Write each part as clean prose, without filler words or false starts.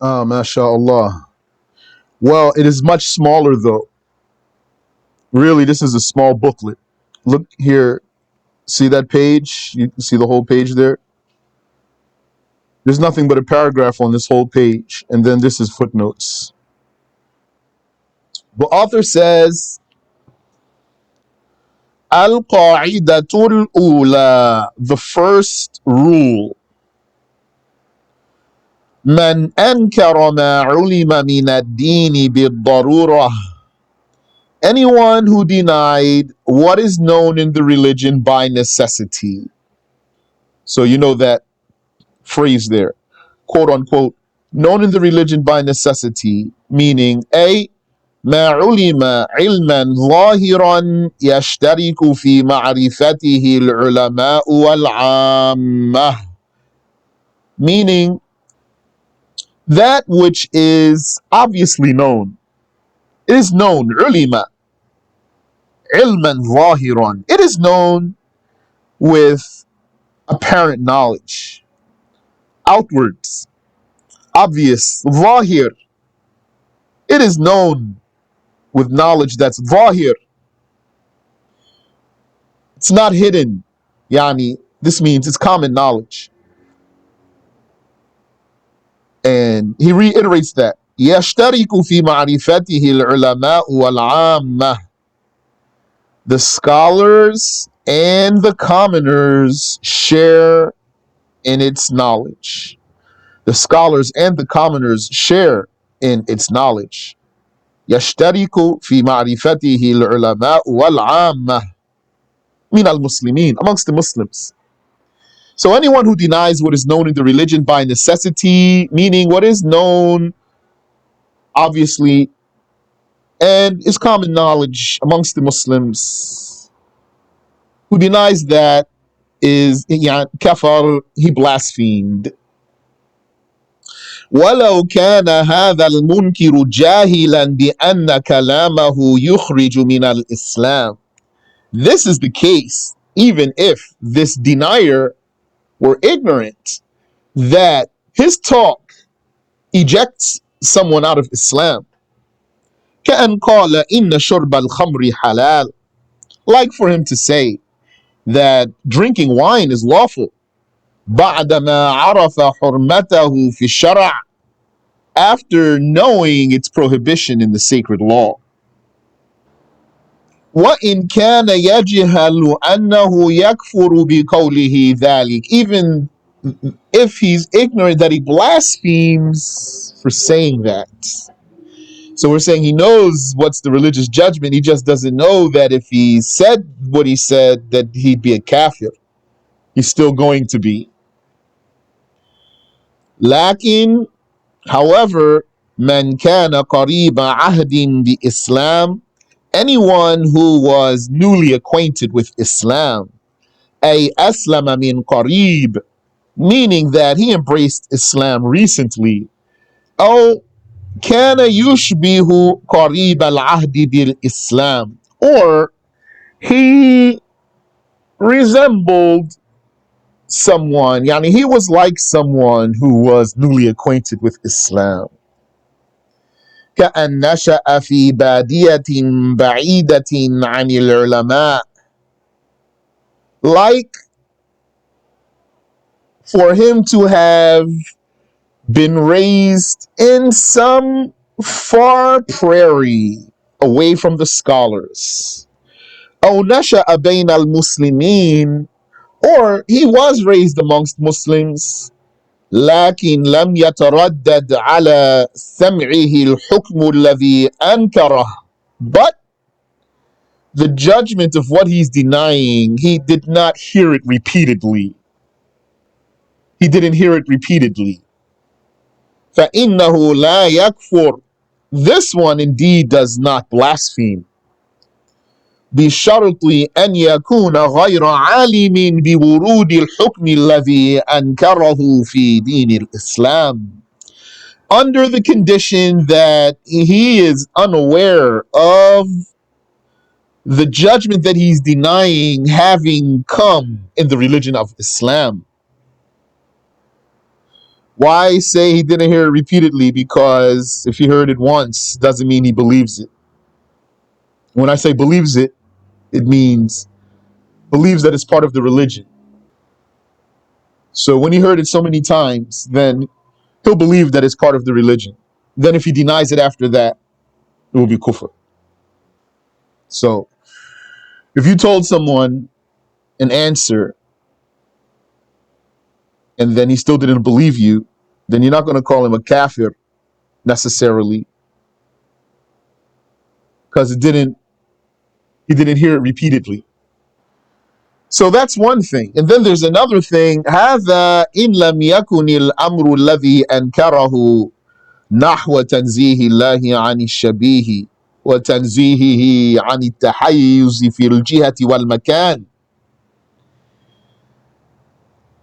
Ah, mashallah. Well, it is much smaller though. Really, this is a small booklet. Look here. See that page? You can see the whole page there. There's nothing but a paragraph on this whole page, and then this is footnotes. The author says, Al-Qa'idatul Ula, the first rule. Man ankara ma ulima min ad-dini bid-darurah. Anyone who denied what is known in the religion by necessity. So you know that phrase there, quote unquote, known in the religion by necessity, meaning A, ما علم علما ظاهرا يشترك في معرفته العلماء والعامة, meaning that which is obviously known. It is known, علم علما ظاهرا. It is known with apparent knowledge, outwards, obvious, ظاهر. It is known with knowledge that's ظاهر. It's not hidden. Yani, this means it's common knowledge. And he reiterates that. يشترك في معرفته العلماء والعامة. The scholars and the commoners share in its knowledge. The scholars and the commoners share in its knowledge. يشترك في معرفته العلماء والعامة من المسلمين, amongst the Muslims. So anyone who denies what is known in the religion by necessity, meaning what is known obviously and is common knowledge amongst the Muslims, who denies that is kafar, he blasphemed. ولو كان هذا المنكر جاهلا بأن كلامه يخرج من الإسلام. This is the case even if this denier were ignorant that his talk ejects someone out of Islam. كأن قال إن شرب الخمر حلال. Like for him to say that drinking wine is lawful. بعدما عرف حرمته في الشرع, after knowing its prohibition in the sacred law. وإن كان يجهل أنه يكفر بقوله ذلك, even if he's ignorant that he blasphemes for saying that. So we're saying he knows what's the religious judgment, he just doesn't know that if he said what he said that he'd be a kafir. He's still going to be. لكن, however, من كان قريب عهد بإسلام, anyone who was newly acquainted with Islam, أي أسلم من قريب, meaning that he embraced Islam recently, أو كان يشبه قريب العهد بالإسلام, or he resembled someone, yani he was like someone who was newly acquainted with Islam. كأن نشأ في بادية بعيدة عن العلماء, like for him to have been raised in some far prairie away from the scholars. أو نشأ بين المسلمين, or he was raised amongst Muslims, لكن لم يتردد على سمعه الحكم الذي أنكره, but the judgment of what he's denying, he did not hear it repeatedly. He didn't hear it repeatedly. فإنه لا يكفر, this one indeed does not blaspheme. بشرط أن يكون غير عالم بورود الحكم الذي أنكره في دين الإسلام, under the condition that he is unaware of the judgment that he's denying having come in the religion of Islam. Why say he didn't hear it repeatedly? Because if he heard it once, doesn't mean he believes it. When I say believes it, it means believes that it's part of the religion. So when he heard it so many times, then he'll believe that it's part of the religion. Then if he denies it after that, it will be kufr. So if you told someone an answer and then he still didn't believe you, then you're not going to call him a kafir necessarily, because he didn't hear it repeatedly. So that's one thing. And then there's another thing. هذا إن لم يكن الأمر الذي أنكره نحو تنزيه الله عن الشبيه وتنزيهه عن التحيز في الجهة والمكان.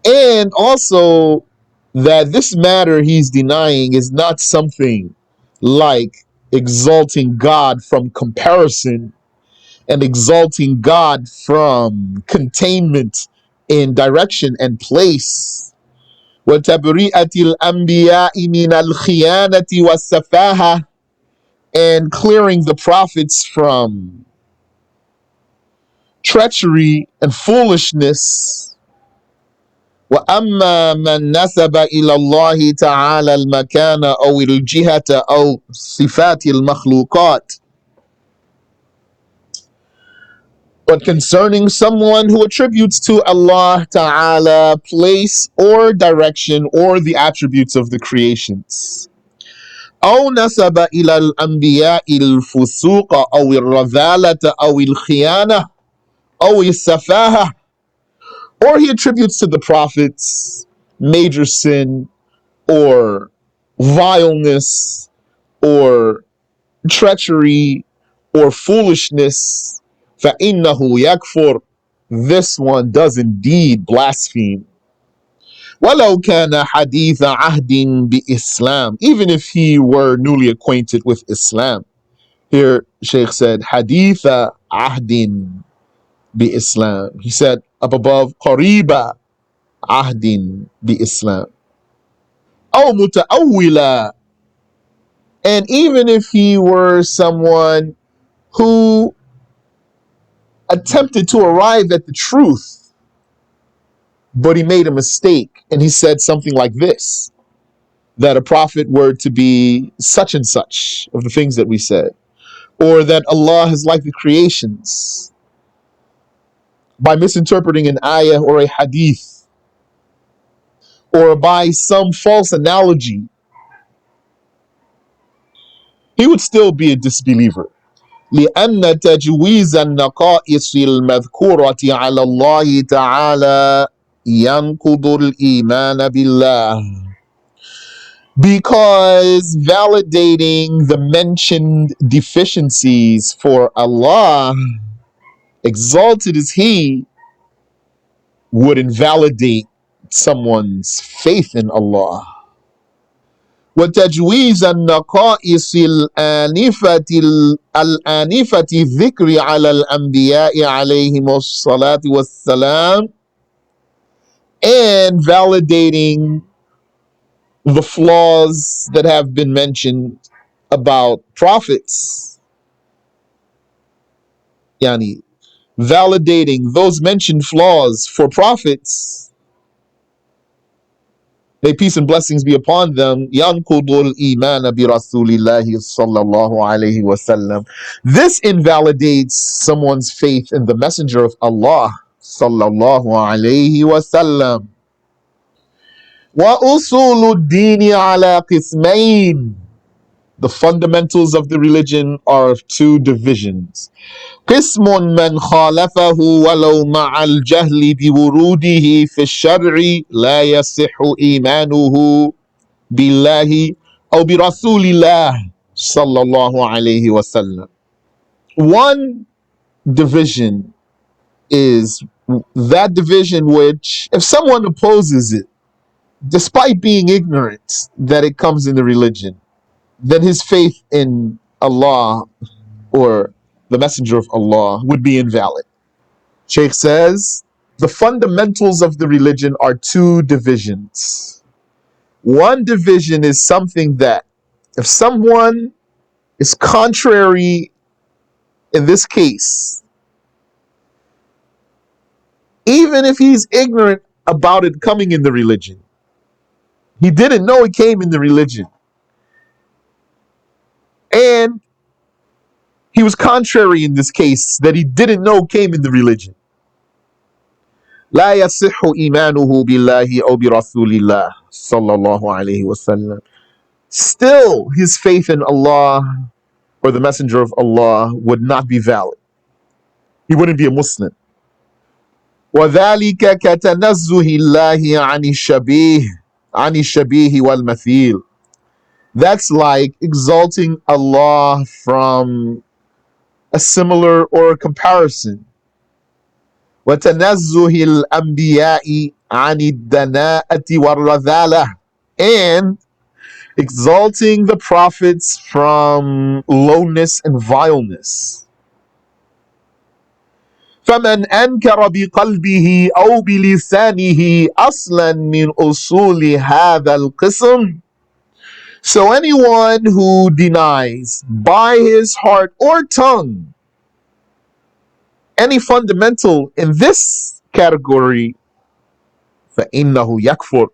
And also that this matter he's denying is not something like exalting God from comparison and exalting God from containment in direction and place. وتبرئة الأنبياء من الخيانة والسفاهة, and clearing the prophets from treachery and foolishness. وأما من نسب إلى الله تعالى المكان أو الجهة أو صفات المخلوقات. But concerning someone who attributes to Allah Ta'ala place or direction or the attributes of the creations. أو نسب إلى الأنبياء الفسوق أو الرذالة أو الخيانة أو السفاهة. Or he attributes to the prophets major sin or vileness or treachery or foolishness. فَإِنَّهُ يَكْفُرُ. This one does indeed blaspheme. وَلَوْ كَانَ حَدِيثَ عَهْدٍ بِإِسْلَامٍ. Even if he were newly acquainted with Islam. Here, Shaykh said, حَدِيثَ عَهْدٍ بِإِسْلَامٍ. He said up above, قَرِيبَ عَهْدٍ بِإِسْلَامٍ. أو متأولا. And even if he were someone who attempted to arrive at the truth, but he made a mistake and he said something like this, that a prophet were to be such and such of the things that we said, or that Allah is like the creations, by misinterpreting an ayah or a hadith, or by some false analogy, he would still be a disbeliever. لأن تجويز النقائص المذكورة على الله تعالى ينقض الإيمان بالله. Because validating the mentioned deficiencies for Allah, exalted is He, would invalidate someone's faith in Allah. وتجويز النقائص الآنفة الذكر على الأنبياء عليهم الصلاة والسلام, and validating the flaws that have been mentioned about prophets. Yani, validating those mentioned flaws for prophets, may peace and blessings be upon them. Yanqudul iman bi Rasulillahi sallallahu alayhi wasallam. This invalidates someone's faith in the Messenger of Allah sallallahu alayhi wasallam. Wa usulud dini ala qismayn. The fundamentals of the religion are of two divisions. قسم من خالفه ولو مع الجهل بوروده في الشرع لا يصح إيمانه بالله أو برسول الله صلى الله عليه وسلم. One division is that division which, if someone opposes it, despite being ignorant that it comes in the religion, then his faith in Allah or the Messenger of Allah would be invalid. Shaykh says, the fundamentals of the religion are two divisions. One division is something that if someone is contrary in this case, even if he's ignorant about it coming in the religion, he didn't know it came in the religion, and he was contrary in this case that he didn't know came in the religion. لا يصح إيمانه بالله أو برسول الله صلى الله عليه وسلم. Still, his faith in Allah or the Messenger of Allah would not be valid. He wouldn't be a Muslim. وذلك كتنزه الله عن الشبيه والمثيل. That's like exalting Allah from a similar or a comparison. وتنزه الأنبياء عن الدناءة والرذالة. And exalting the prophets from lowness and vileness. فمن أنكر بقلبه أو بلسانه أصلا من أصول هذا القسم. So anyone who denies by his heart or tongue any fundamental in this category, فإنه يكفر.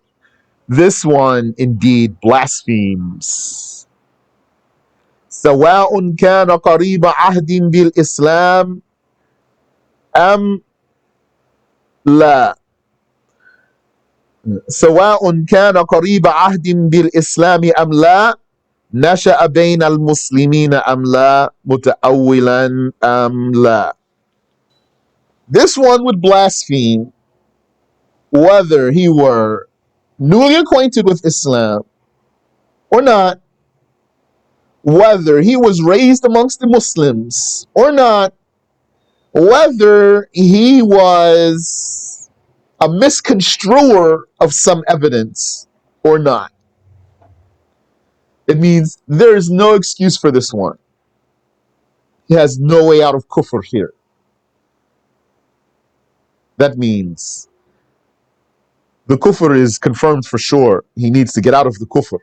This one indeed blasphemes. سواء كان قريب عهد بالإسلام أم لا. سواء كان قريب عهد بالإسلام أم لا. نشأ بين المسلمين أم لا. متأولا أم لا. This one would blaspheme whether he were newly acquainted with Islam or not, whether he was raised amongst the Muslims or not, whether he was a misconstruer of some evidence or not. It means there is no excuse for this one. He has no way out of kufr here. That means the kufr is confirmed for sure. He needs to get out of the kufr.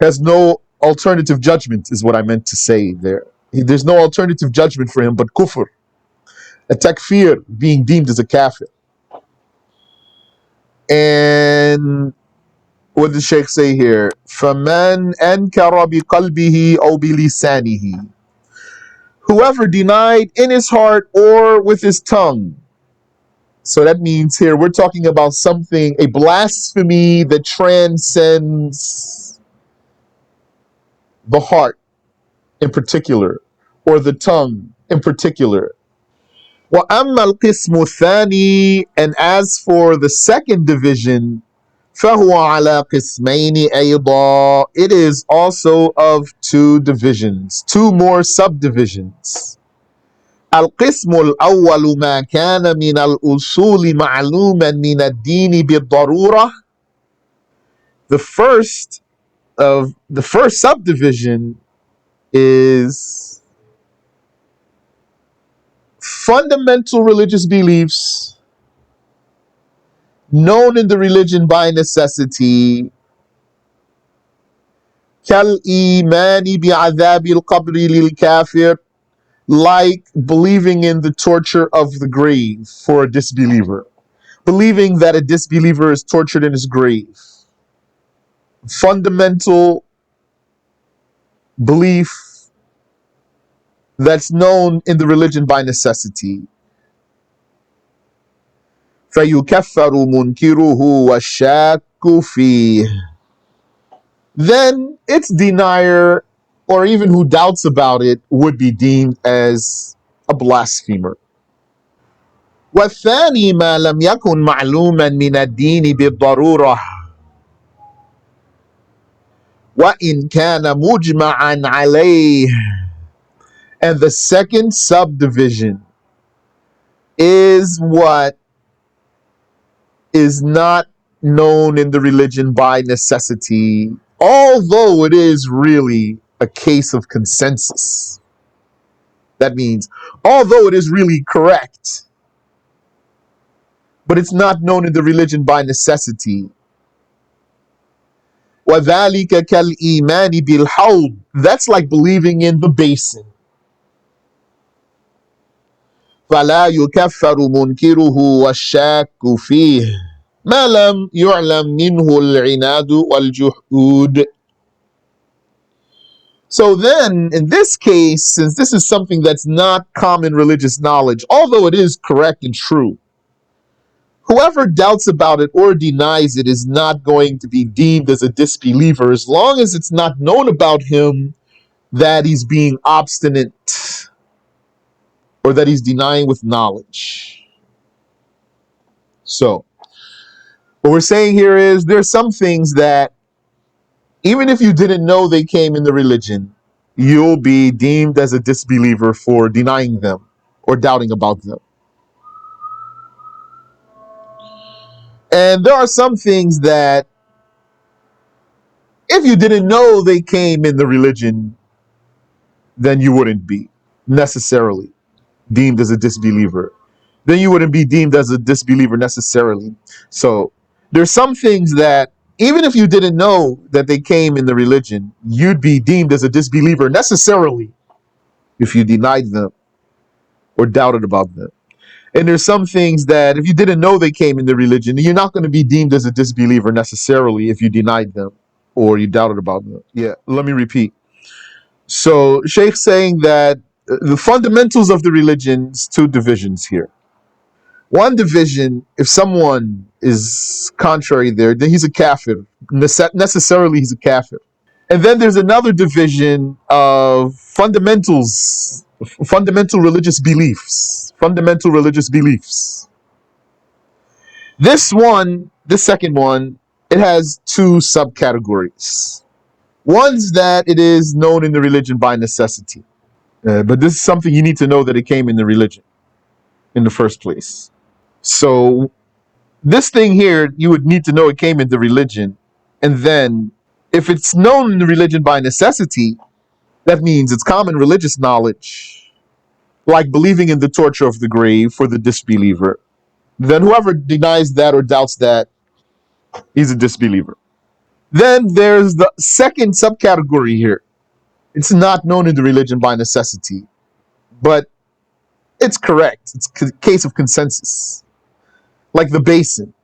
Has no alternative judgment is what I meant to say there. There's no alternative judgment for him but kufr. A takfir, being deemed as a kafir. And what does Shaykh say here? فَمَنْ أَنْكَرَ بِقَلْبِهِ أَوْ بِلِسَانِهِ. Whoever denied in his heart or with his tongue. So that means here we're talking about something, a blasphemy that transcends the heart in particular, or the tongue in particular. وَأَمَّا الْقِسْمُ الثَّانِي. And as for the second division, فَهُوَ عَلَى قِسْمَيْنِ أَيْضًا. It is also of two divisions, two more subdivisions. القسم الأول ما كان من الأصول معلوما من الدين بالضرورة. The first subdivision is fundamental religious beliefs known in the religion by necessity. كالإيمان بعذاب القبر للكافر. Like believing in the torture of the grave for a disbeliever. Believing that a disbeliever is tortured in his grave. Fundamental belief that's known in the religion by necessity. فَيُكَفَّرُ مُنْكِرُهُ وَالشَّاكُّ فِيهِ. Then its denier, or even who doubts about it, would be deemed as a blasphemer. والثاني ما لم يكن معلوما من الدين بالضرورة وإن كان مجمعا عليه. And the second subdivision is what is not known in the religion by necessity, although it is really a case of consensus. That means, although it is really correct, but it's not known in the religion by necessity. وَذَلِكَ كَالْإِيمَانِ بِالْحَوْضِ. That's like believing in the basin. فَلَا يُكَفَّرُ مُنْكِرُهُ وَالشَّاكُّ فِيهِ مَا لَمْ يُعْلَمْ مِنْهُ الْعِنَادُ وَالْجُحُودُ. So then, in this case, since this is something that's not common religious knowledge, although it is correct and true, whoever doubts about it or denies it is not going to be deemed as a disbeliever as long as it's not known about him that he's being obstinate or that he's denying with knowledge. So, what we're saying here is there's some things that even if you didn't know they came in the religion, you'll be deemed as a disbeliever for denying them or doubting about them. And there are some things that if you didn't know they came in the religion, then you wouldn't be necessarily deemed as a disbeliever. Then you wouldn't be deemed as a disbeliever necessarily. So there's some things that even if you didn't know that they came in the religion, you'd be deemed as a disbeliever necessarily if you denied them or doubted about them. And there's some things that if you didn't know they came in the religion, you're not going to be deemed as a disbeliever necessarily if you denied them or you doubted about them. Yeah, let me repeat. So Shaykh saying that the fundamentals of the religion's two divisions here. One division, if someone is contrary there, then he's a kafir. Necessarily he's a kafir. And then there's another division of fundamentals, fundamental religious beliefs. Fundamental religious beliefs. This second one, it has two subcategories. One's that it is known in the religion by necessity. But this is something you need to know that it came in the religion in the first place. So this thing here, you would need to know it came in the religion. And then if it's known in the religion by necessity, that means it's common religious knowledge, like believing in the torture of the grave for the disbeliever. Then whoever denies that or doubts that, he's a disbeliever. Then there's the second subcategory here. It's not known in the religion by necessity, but it's correct. It's a case of consensus, like the basin.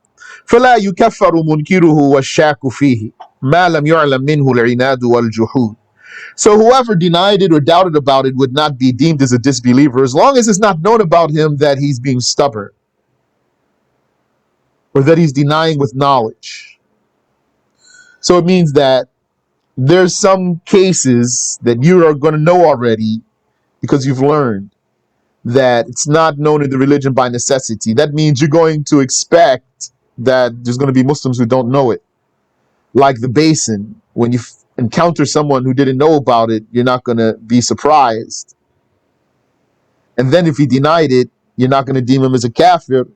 فلا يكفر منكره والشاك فيه ما لم يعلم منه العناد والجحود. So whoever denied it or doubted about it would not be deemed as a disbeliever as long as it's not known about him that he's being stubborn or that he's denying with knowledge. So it means that there's some cases that you are going to know already because you've learned that it's not known in the religion by necessity. That means you're going to expect that there's going to be Muslims who don't know it. Like the basin, when you encounter someone who didn't know about it, you're not going to be surprised. And then if he denied it, you're not going to deem him as a kafir.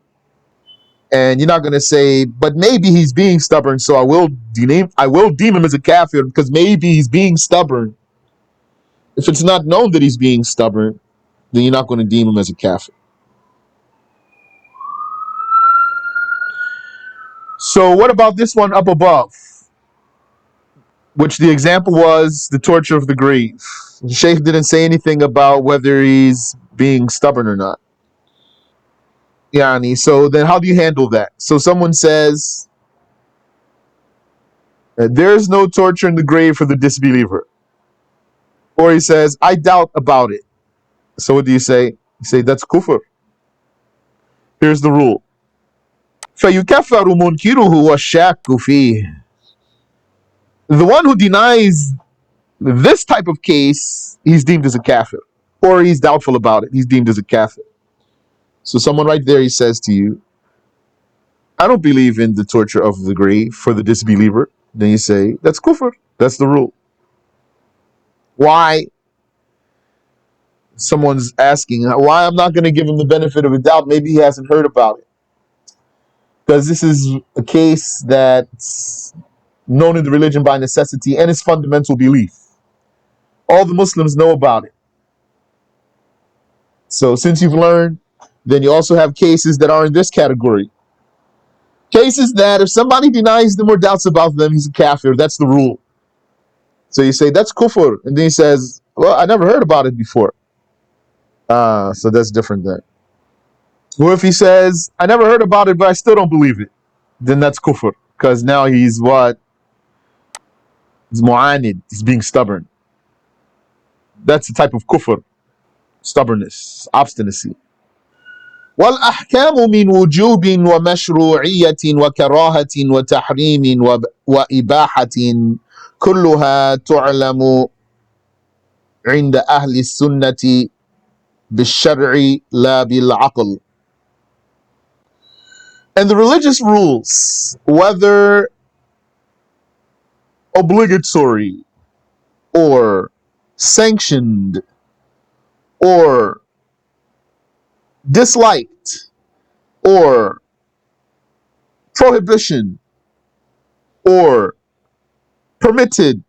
And you're not going to say, but maybe he's being stubborn, so I will deem him as a kafir because maybe he's being stubborn. If it's not known that he's being stubborn, then you're not going to deem him as a kafir. So what about this one up above? Which the example was the torture of the grave. The Shaykh didn't say anything about whether he's being stubborn or not. Yani, so then how do you handle that? So someone says, there's no torture in the grave for the disbeliever. Or he says, I doubt about it. So what do you say? You say, that's kufr. Here's the rule. فَيُكَفَّرُ مُنْكِرُهُ وَالشَّاكُّ فِيهِ. The one who denies this type of case, he's deemed as a kafir. Or he's doubtful about it. He's deemed as a kafir. So someone right there, he says to you, I don't believe in the torture of the grave for the disbeliever. Then you say, that's kufr. That's the rule. Why? Someone's asking why I'm not going to give him the benefit of a doubt. Maybe he hasn't heard about it. Because this is a case that's known in the religion by necessity and it's fundamental belief. All the Muslims know about it. So since you've learned, then you also have cases that are in this category. Cases that if somebody denies them or doubts about them, he's a kafir. That's the rule. So you say, that's kufr. And then he says, well, I never heard about it before. So that's different then. Or if he says, I never heard about it, but I still don't believe it, then that's kufr. Because now he's what? He's mu'anid. He's being stubborn. That's the type of kufr. Stubbornness, obstinacy. والأحكام من وجوب ومشروعية وكراهة وتحريم وإباحة كلها تعلم عند أهل السنة بالشرع لا بالعقل. And the religious rules, whether obligatory or sanctioned or disliked or prohibition or permitted,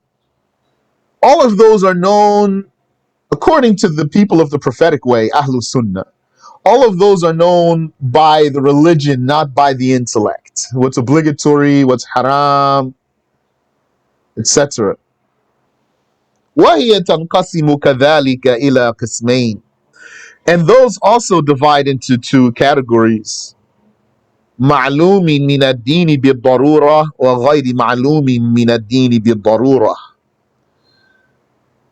all of those are known according to the people of the prophetic way, Ahlus Sunnah. All of those are known by the religion, not by the intellect. What's obligatory, what's haram, etc. وهي تنقسم كذلك إلى قسمين. And those also divide into two categories. معلوم من الدين بالضرورة وغير معلوم من الدين بالضرورة.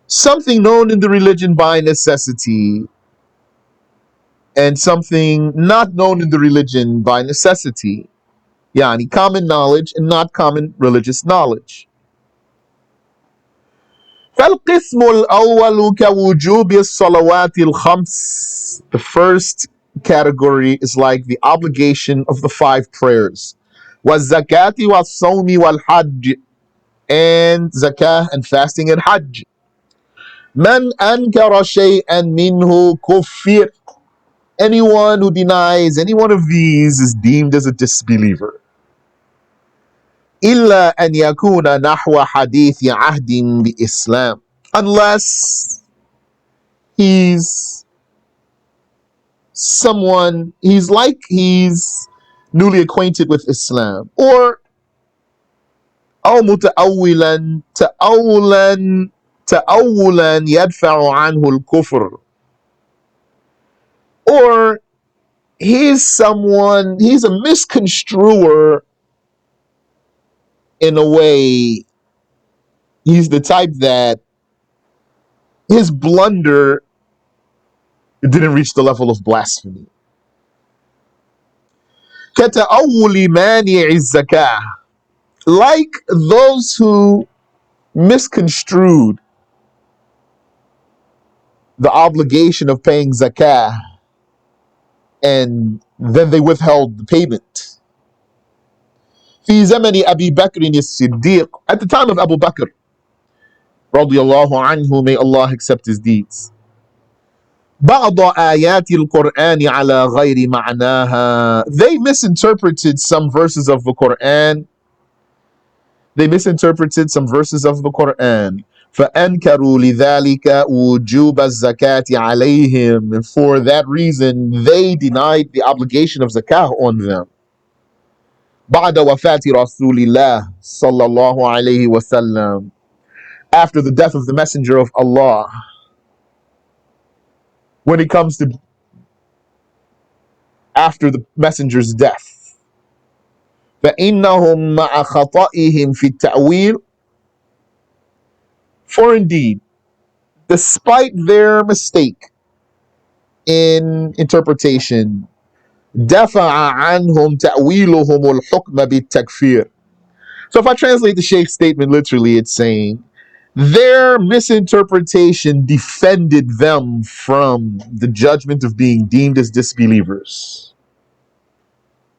Something known in the religion by necessity and something not known in the religion by necessity. Yani common knowledge and not common religious knowledge. فالقسم الأول كوجوب الصلوات الخمس. The first category is like the obligation of the 5 prayers. والزكاة والصوم والحج, and zakah and fasting and hajj. من أنكر شيئا منه كفر. Anyone who denies any one of these is deemed as a disbeliever. إلا أن يكون نحو حديث عهد بإسلام. Unless he's someone, he's newly acquainted with Islam. Or أو متأولا تأولا يدفع عنه الكفر. Or he's a misconstruer in a way. He's the type that his blunder didn't reach the level of blasphemy. كتأول مانع الزكاة, like those who misconstrued the obligation of paying zakah and then they withheld the payment. في زمن أبي بكر الصديق, at the time of Abu Bakr رضي الله عنه, may Allah accept his deeds. بعض آيات القرآن على غير معناها. They misinterpreted some verses of the Quran. فأنكروا لذلك وجوب الزكاة عليهم. And for that reason, they denied the obligation of zakah on them. بعد وفاة رسول الله صلى الله عليه وسلم, after the death of the Messenger of Allah. When it comes to after the Messenger's death, فإنهم مع خطئهم في التأويل. For indeed, despite their mistake in interpretation, دفع عنهم تأويلهم الحكم بالتكفير. So if I translate the Shaykh's statement literally, it's saying their misinterpretation defended them from the judgment of being deemed as disbelievers.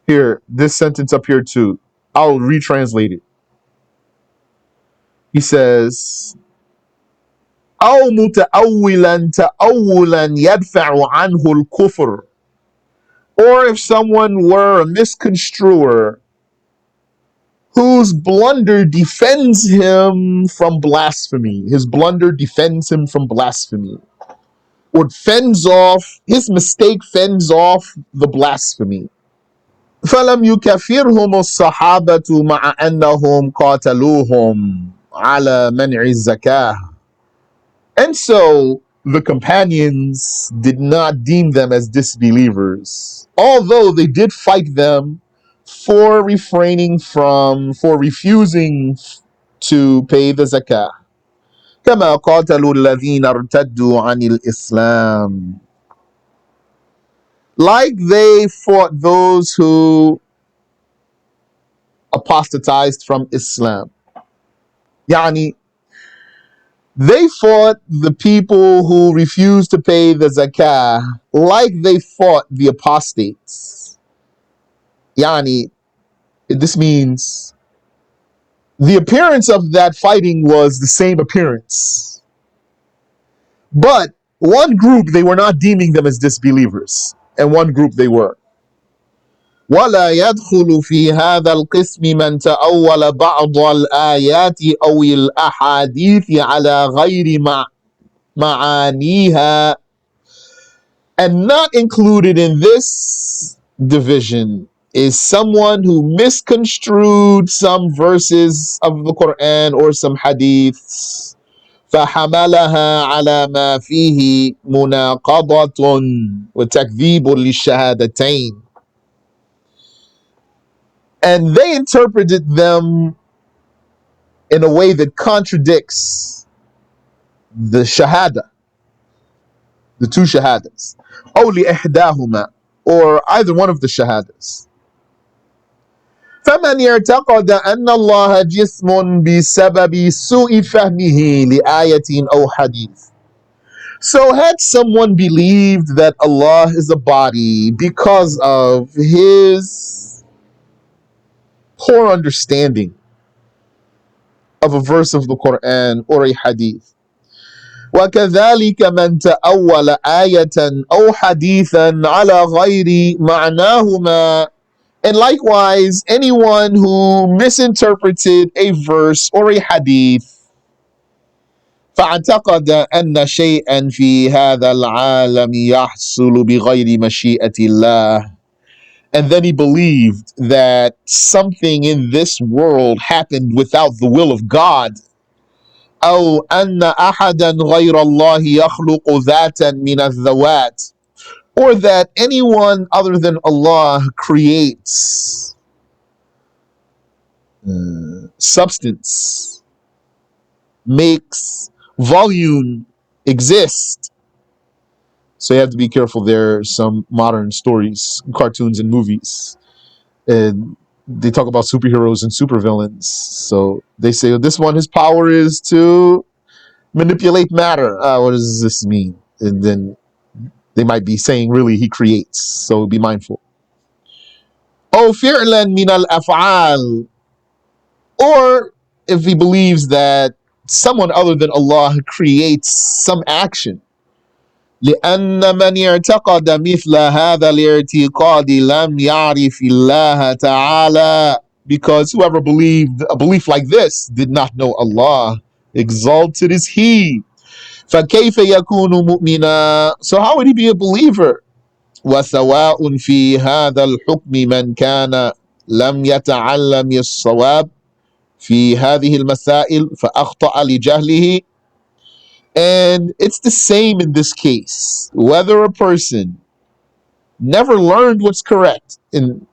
Here, this sentence up here too, I'll retranslate it. He says, أو متأولا تأولا يدفع عنه الكفر. Or if someone were a misconstruer whose blunder defends him from blasphemy. His blunder defends him from blasphemy. Or his mistake fends off the blasphemy. فلم يكفرهم الصحابة مع أنهم قاتلوهم على منع الزكاة. And so the companions did not deem them as disbelievers, although they did fight them for refusing to pay the zakah. كما قاتلوا الذين ارتدوا عن الإسلام. Like they fought those who apostatized from Islam. Yani, they fought the people who refused to pay the zakah like they fought the apostates. Yani, this means the appearance of that fighting was the same appearance. But one group, they were not deeming them as disbelievers, and one group they were. ولا يدخل في هذا القسم من تأول بعض الآيات أو الأحاديث على غير معانيها. And not included in this division is someone who misconstrued some verses of the Quran or some hadiths فحملها على ما فيه مناقضة وتكذيب للشهادتين. And they interpreted them in a way that contradicts the shahada, the two shahadas. أو لإحداهما, or either one of the shahadas. فمن اعتقد أن الله جسم بسبب سوء فهمه لآية أو حديث. So had someone believed that Allah is a body because of his poor understanding of a verse of the Quran or a hadith, وكذلك من تأول آية أو حديثا على غير معناهما. And likewise, anyone who misinterpreted a verse or a hadith فاعتقد أن شيئا في هذا العالم يحصل بغير مشيئة الله. And then he believed that something in this world happened without the will of God. أو أن أحدا غير الله يخلق ذاتا من الذوات. Or that anyone other than Allah creates substance, makes volume exist. So you have to be careful. There are some modern stories, cartoons and movies, and they talk about superheroes and supervillains. So they say, oh, this one, his power is to manipulate matter. What does this mean? And then they might be saying, really, he creates. So be mindful. Oh, fi'lan min al-af'al. Or if he believes that someone other than Allah creates some action. لأن من اعتقد مثل هذا الاعتقاد لم يعرف الله تعالى. Because whoever believed a belief like this did not know Allah. Exalted is He. فكيف يكون مؤمنا. So how would he be a believer? وسواء في هذا الحكم من كان لم يتعلم الصواب في هذه المسائل فأخطأ لجهله. And it's the same in this case. Whether a person never learned what's correct, and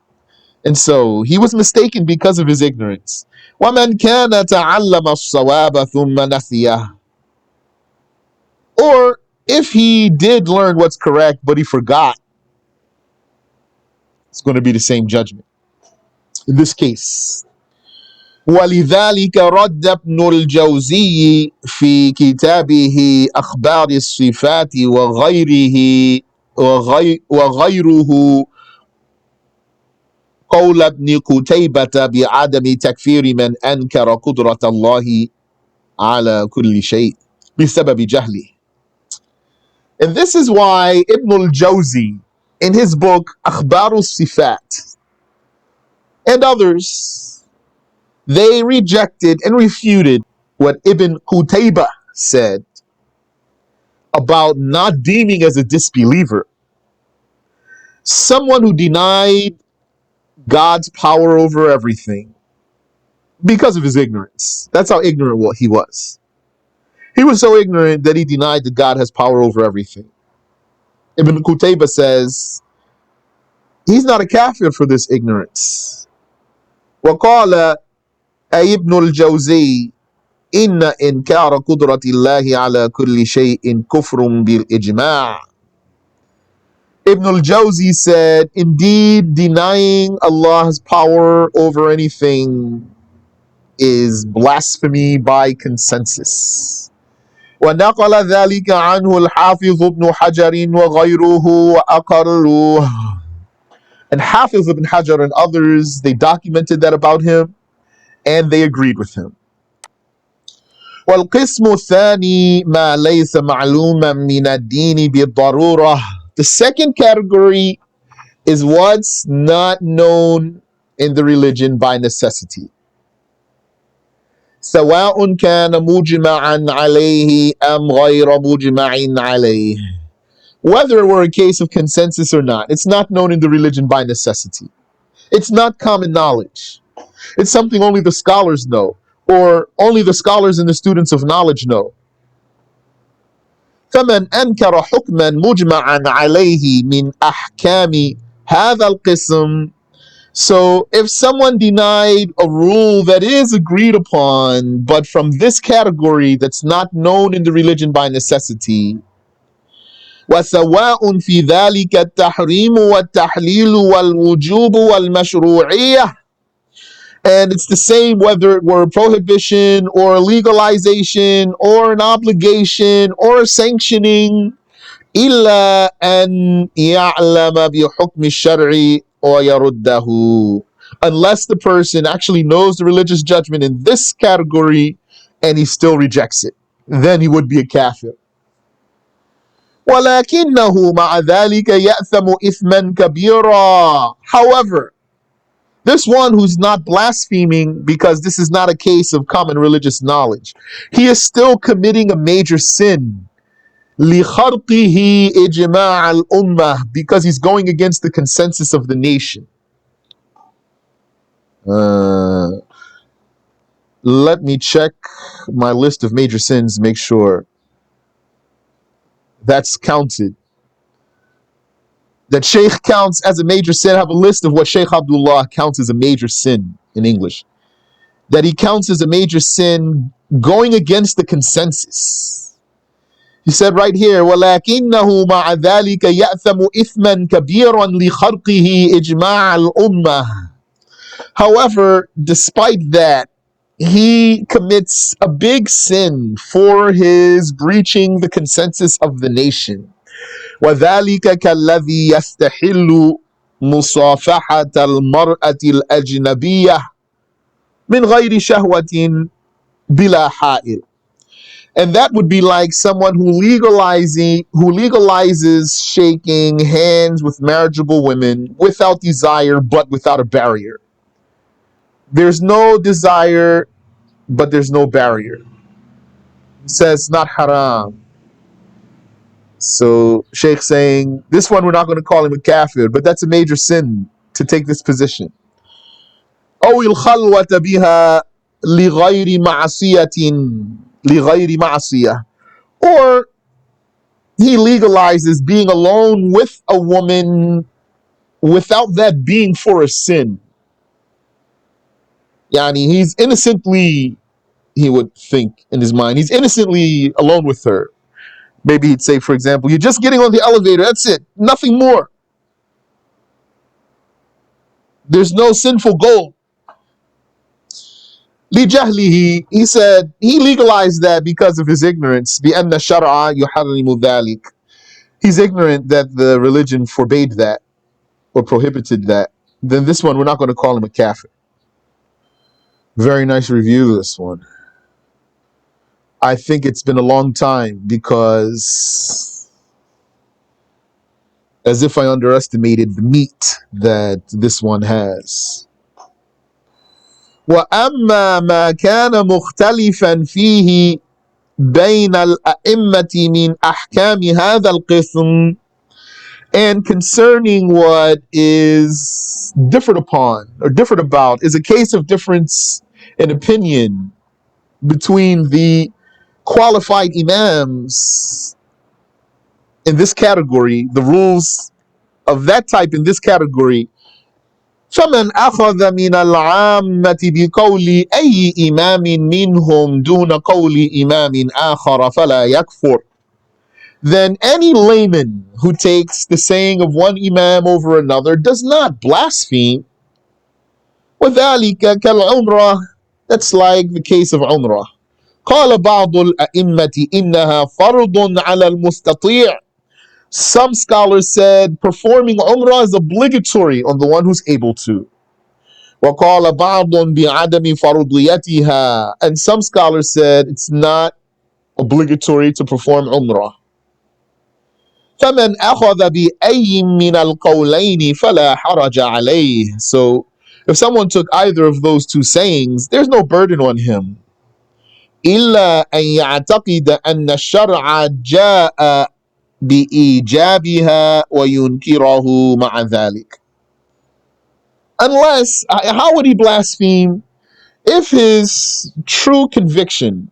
so he was mistaken because of his ignorance. وَمَنْ كَانَ تَعَلَّمَ الصَّوَابَ ثُمَّ نَسِيَهُ. Or if he did learn what's correct, but he forgot, it's going to be the same judgment. In this case, ولذلك رد ابن الجوزي في كتابه أخبار الصفات وغيره قول ابن قتيبة بعدم تكفير من أنكر قدرة الله على كل شيء بسبب جهله. And this is why Ibn al-Jawzi, in his book أخبار الصفات, and others, they rejected and refuted what Ibn Qutaybah said about not deeming as a disbeliever someone who denied God's power over everything because of his ignorance. That's how ignorant he was. He was so ignorant that he denied that God has power over everything. Ibn Qutayba says he's not a kafir for this ignorance. وقال أي ابن الجوزي إن إنكار قدرة الله على كل شيء كفر بالإجماع. Ibn al-Jawzi said, indeed, denying Allah's power over anything is blasphemy by consensus. ونقل ذلك عنه الحافظ ابن حجر وغيره وأقروه. And Hafiz ibn Hajar and others, they documented that about him and they agreed with him. والقسم الثاني ما ليس معلوما من الدين بالضرورة. The second category is what's not known in the religion by necessity. سواء كان مجمعا عليه أم غير مجمع عليه. Whether it were a case of consensus or not, it's not known in the religion by necessity. It's not common knowledge. It's something only the scholars know, or only the scholars and the students of knowledge know. فمن أنكر حكما مجمعا عليه من أحكام هذا القسم. So if someone denied a rule that is agreed upon, but from this category that's not known in the religion by necessity, وسواء في ذلك التحريم والتحليل والوجوب والمشروعية. And it's the same whether it were a prohibition or a legalization or an obligation or a sanctioning. إلا أن يعلم بحكم الشرع ويرده. Unless the person actually knows the religious judgment in this category and he still rejects it, then he would be a kafir. ولكنه مع ذلك يأثم إثما كبيرا. However, this one who's not blaspheming because this is not a case of common religious knowledge, he is still committing a major sin. لِخَرْقِهِ إِجْمَاعَ الْأُمَّةِ, because he's going against the consensus of the nation. Let me check my list of major sins, make sure that's counted. That Shaykh counts as a major sin. I have a list of what Shaykh Abdullah counts as a major sin in English. That he counts as a major sin going against the consensus. He said right here, وَلَكِنَّهُ مَعَ ذَلِكَ يَأْثَمُ إِثْمًا كَبِيرًا لِخَرْقِهِ إِجْمَاعَ الْأُمَّةِ. However, despite that, he commits a big sin for his breaching the consensus of the nation. وَذَلِكَ كَالَّذِي يَسْتَحِلُّ مُصَافَحَةَ الْمَرْأَةِ الْأَجْنَبِيَّةِ مِنْ غَيْرِ شَهْوَةٍ بِلَا حَائِلٍ. And that would be like someone who legalizes shaking hands with marriageable women without desire but without a barrier. There's no desire, but there's no barrier. He says not haram. So Shaykh saying, this one we're not going to call him a kafir, but that's a major sin to take this position. أو الخلوة بها لغير معصية. Or he legalizes being alone with a woman without that being for a sin. Yani he's innocently, he would think in his mind, he's innocently alone with her. Maybe he'd say, for example, you're just getting on the elevator, that's it, nothing more. There's no sinful goal. لِجَهْلِهِ, he said, he legalized that because of his ignorance. بِأَنَّ الشَّرْعَ يُحَرِّمُ ذَلِكَ. He's ignorant that the religion forbade that or prohibited that. Then this one, we're not going to call him a kafir. Very nice review, this one. I think it's been a long time because as if I underestimated the meat that this one has. وَأَمَّا مَا كَانَ مُخْتَلِفًا فِيهِ بَيْنَ الْأَئِمَّةِ مِنْ أَحْكَامِ هَذَا الْقِسْمِ. And concerning what is different upon or different about is a case of difference in opinion between the qualified imams in this category, the rules of that type in this category. فمن أخذ من العامة بقول أي إمام منهم دون قول إمام آخر فلا يكفر. Then any layman who takes the saying of one imam over another does not blaspheme. وذلك كالعمرة. That's like the case of Umrah. قال بعض الأئمة إنها فرض على المستطيع. Some scholars said performing Umrah is obligatory on the one who's able to. وقال بعض بعدم فرضيتها. And some scholars said it's not obligatory to perform Umrah. فمن أخذ بأي من القولين فلا حرج عليه. So if someone took either of those two sayings, there's no burden on him. إلا أن يعتقد أن الشرع جاء بإيجابها وينكره مع ذلك. Unless, how would he blaspheme? If his true conviction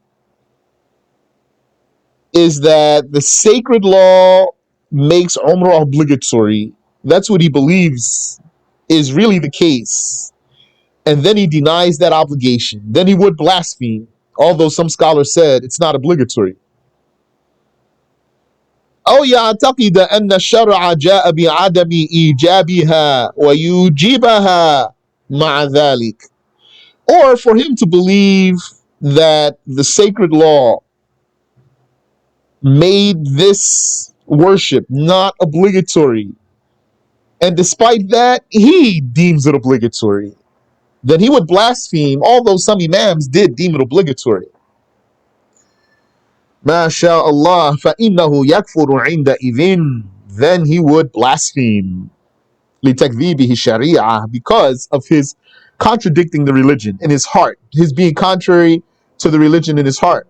is that the sacred law makes Umrah obligatory, that's what he believes is really the case, and then he denies that obligation, then he would blaspheme, although some scholars said it's not obligatory. أو يعتقد أن الشرع جاء بعدم إيجابها ويوجبها مع ذلك. Or for him to believe that the sacred law made this worship not obligatory, and despite that, he deems it obligatory, then he would blaspheme, although some imams did deem it obligatory. ما شاء الله فإنه يكفر عندئذ. Then he would blaspheme لتكذيبه الشريعة, because of his contradicting the religion in his heart, his being contrary to the religion in his heart.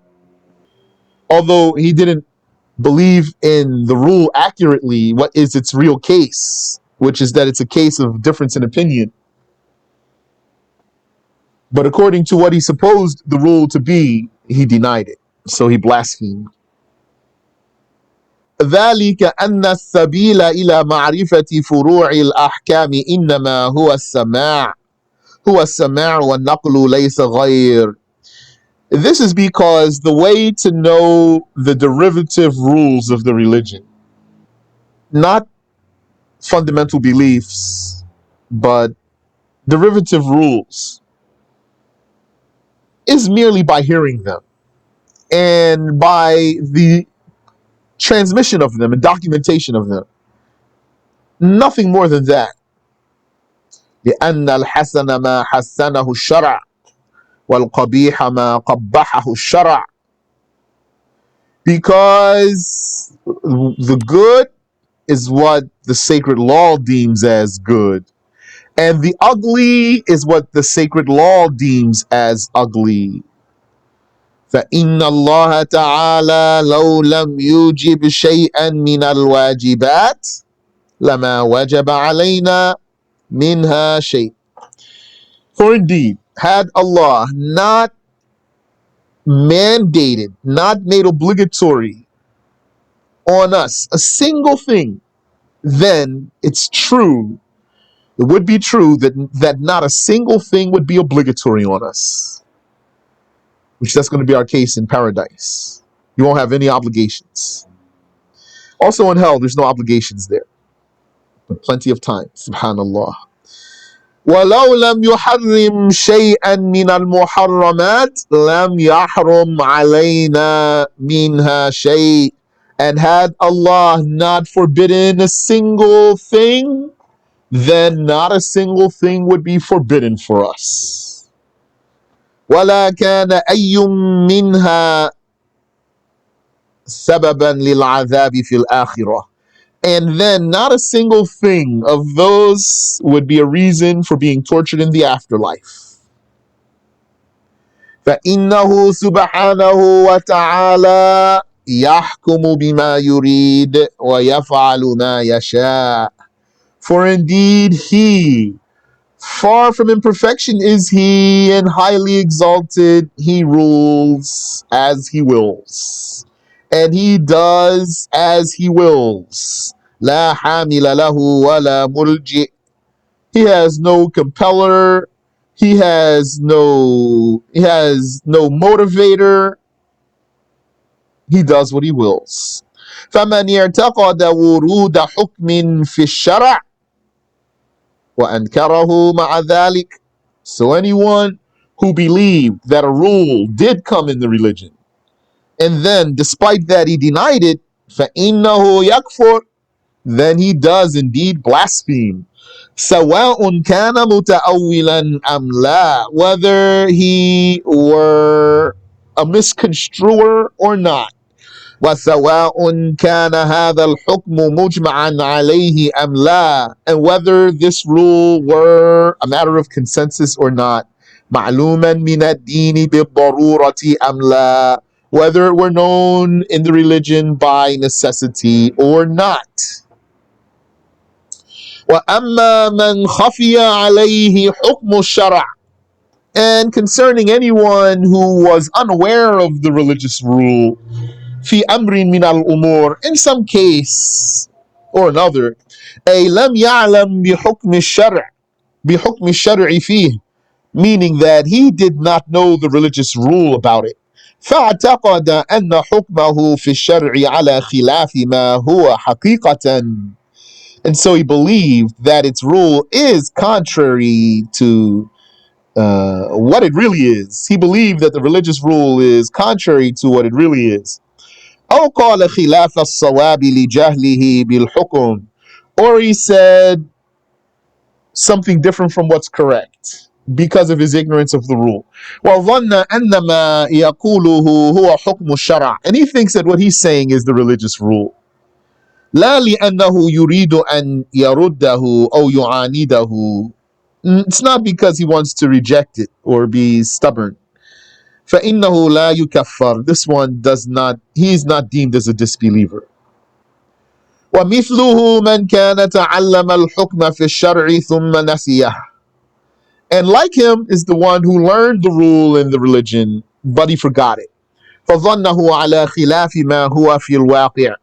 Although he didn't believe in the rule accurately, what is its real case, which is that it's a case of difference in opinion. But according to what he supposed the rule to be, he denied it. So he blasphemed. ذلك أن السبيل إلى معرفة فروع الأحكام إنما هو السماع والنقل ليس غير. This is because the way to know the derivative rules of the religion, not fundamental beliefs, but derivative rules, is merely by hearing them and by the transmission of them and documentation of them. Nothing more than that. لأن الحسن ما حسنه الشرع والقبيح ما قبحه الشرع. Because the good is what the sacred law deems as good, and the ugly is what the sacred law deems as ugly. فإن الله تعالى لو لم يوجب شيئا من الواجبات لما وجب علينا منها شيء. For indeed, had Allah not mandated, not made obligatory on us a single thing, then it's true, it would be true that not a single thing would be obligatory on us, which that's going to be our case in paradise. You won't have any obligations. Also in hell, there's no obligations there, but plenty of time. Subhanallah. وَلَوْ لَمْ يُحَرِّمْ شَيْئًا مِنَ الْمُحَرَّمَاتِ لَمْ يَحْرُمْ عَلَيْنَا مِنْهَا شَيْءٍ. And had Allah not forbidden a single thing, then not a single thing would be forbidden for us. وَلَا كَانَ أَيٌّ مِنْهَا سَبَبًا لِلْعَذَابِ فِي الْآخِرَةِ. And then not a single thing of those would be a reason for being tortured in the afterlife. فَإِنَّهُ سُبْحَانَهُ وَتَعَالَى يحكم بما يريد ويفعل ما يشاء. For indeed he, far from imperfection is he, and highly exalted, he rules as he wills. And he does as he wills. لا حامل له ولا ملجئ. He has no compeller. He has no motivator. He does what he wills. فمن اعتقد ورود حكم في الشرع وأنكره مع ذلك. So anyone who believed that a rule did come in the religion, and then despite that he denied it, فإنه يكفر, then he does indeed blaspheme. سواء كان متأولا أم لا, whether he were a misconstruer or not. وسواء كان هذا الحكم مجمعا عليه أم لا, and whether this rule were a matter of consensus or not. معلوما من الدين بالضرورة أم لا, whether it were known in the religion by necessity or not. وأما من خفي عليه حكم الشرع, and concerning anyone who was unaware of the religious rule, في أمر من الأمور, in some case or another, أي لم يعلم بحكم الشرع فيه, meaning that he did not know the religious rule about it. فاعتقد أن حكمه في الشرع على خلاف ما هو حقيقة, and so he believed that its rule is contrary to what it really is. He believed that the religious rule is contrary to what it really is. أو قال خلاف الصواب لجهله بالحكم, or he said something different from what's correct because of his ignorance of the rule. وظن أن ما يقوله هو حكم الشرع, and he thinks that what he's saying is the religious rule. لا لأنه يريد أن يرده أو يعانده. It's not because he wants to reject it or be stubborn. فإنه لا يكفر. This one he is not deemed as a disbeliever. ومثله من كان تعلم الحكم في الشرع ثم نسيه. And like him is the one who learned the rule in the religion, but he forgot it. فظنه على خلاف ما هو في الواقع.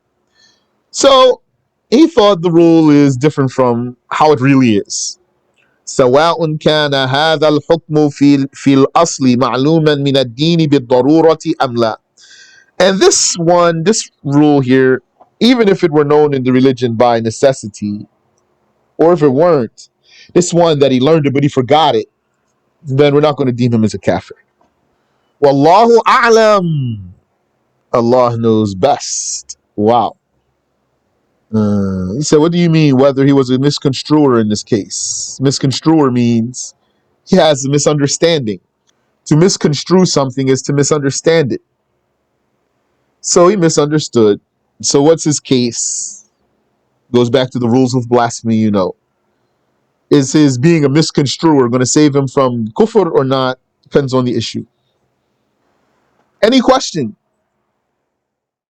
So he thought the rule is different from how it really is. سواء كان هذا الحكم في الأصل معلوما من الدين بالضرورة أم لا. And this rule here, even if it were known in the religion by necessity, or if it weren't, this one that he learned it but he forgot it, then we're not going to deem him as a kafir. Wallahu a'lam. Allah knows best. Wow. He said, what do you mean whether he was a misconstruer in this case? Misconstruer means he has a misunderstanding. To misconstrue something is to misunderstand it. So he misunderstood. So what's his case? Goes back to the rules of blasphemy, you know. Is his being a misconstruer going to save him from kufr or not? Depends on the issue. Any question?